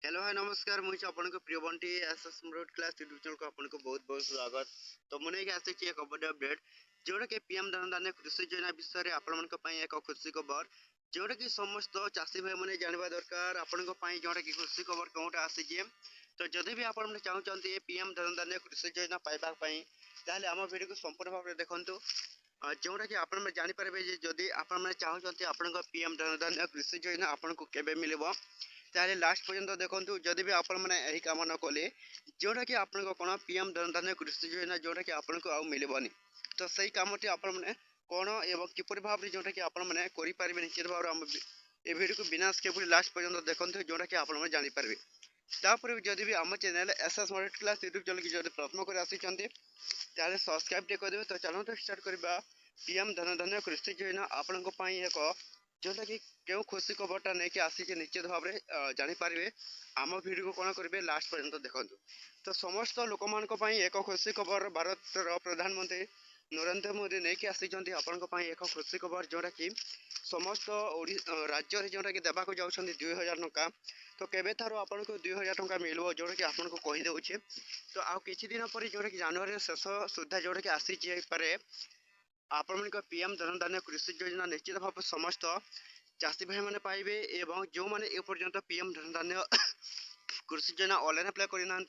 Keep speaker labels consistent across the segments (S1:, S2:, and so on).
S1: Hello hi नमस्कार मुझे आपन को प्रिय Bunty SS middle class YouTube channel को आपन को बहुत बहुत स्वागत। तो मुने के आसे एक अपडेट अपडेट जोड़ा के पीएम धनधान्य कृषि योजना विषय रे आपन मन को पई एक खुशी खबर जोड़ा कि समस्त चासी भाई माने जानबा दरकार आपन को पई जोड़ा कि खुशी खबर कोटा आसी जे। तो जदि भी आपन माने चाहू चंती ए पीएम धनधान्य कृषि योजना पाइबा पई ताले हम वीडियो को संपूर्ण भाव रे देखंतु जोड़ा कि आपन माने जानि परबे जे जदि आपन माने चाहू चंती आपन को पीएम धनधान्य कृषि योजना आपन को केबे मिलबो ताले लास्ट पर्यंत देखंतु जदि भी आपन माने एही काम न कले जोड़ा कि आपन को कोन पीएम धनधान्य कृषि योजना जोड़ा कि आपन को आ मिलबनी। तो सही कामटी आपन माने कोन एवं किपर भाव रे जोड़ा कि आपन माने करि पारबे निश्चित भाव हम ए वीडियो को बिना स्किप लास्ट पर्यंत देखंतु जोड़ा कि आपन माने जानि पारबे। तापर जदि भी हम channel SS middle class YouTube channel की जदि प्रथम कर आसी चंती ताले सब्सक्राइब टे कर देबे। तो चलो तो स्टार्ट करबा पीएम धनधान्य कृषि योजना आपन को पई एक जोटा कि क्यों खुशी खबरटा नहीं कि आसिक निश्चित भाव में जानीपर आम भिड को कौन करेंगे लास्ट पर्यंत देखु। तो समस्त लोक मान एक खुशी खबर भारत प्रधानमंत्री नरेंद्र मोदी नहीं कि आसी आपण एक खुशी खबर जोटा कि समस्त राज्य जोटा कि देवाक जाऊँच 2000 टंका। तो केवे थार आपन को 2000 टंका मिलो जोटा कि आपन को कहीदे। तो आउ किछि दिन पर जोटा कि जनवरी शेष सुधा जोटा कि आसी पारे आपण पीएम धनधान्य कृषि योजना निश्चित भाव समस्त चाषी भाई मैंने पाइबे एवं जो मैंने एपर्यंत पीएम धनधान्य कृषि योजना ऑनलाइन अप्लाई करना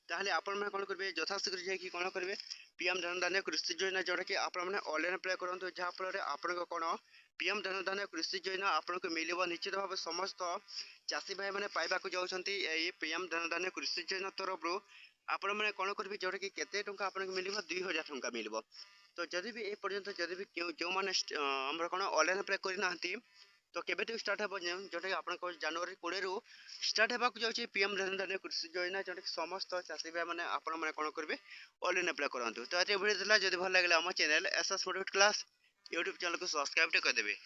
S1: ताहले आपण माने कोन करबे यथाशीघ्र जाई कोन करबे पीएम धनधान्य कृषि योजना जोटा कि आपण माने ऑनलाइन अप्लाई करंतु जहा फल आपण को कोन पीएम धनधान्य कृषि योजना आपण को मिलिबो निश्चित भाव समस्त चाषी भाई मैंने पाइबा को जाउछंती ए पीएम धनधान्य कृषि योजना तरफ रो आपण माने कोन करबे जोटा कि केते टंका आपण को मिलिबो 2000 टंका मिलिबो। तो जदि भी ए पर्यंत जदि भी जो माने हमर कोन ऑनलाइन अप्लाई करिनांती तो केबेटू स्टार्ट हेबो जोटा कि आपण को जनवरी 20 रु स्टार्ट हेबाक जाउची पीएम धनधान्य कृषि योजना जोटा कि समस्त चाषी भाई माने आपण माने कोन करबे ऑनलाइन अप्लाई करंतु। तो एते वीडियो दिला जदि भल लागले हम channel SS middle class YouTube channel को सब्सक्राइब कर देबे।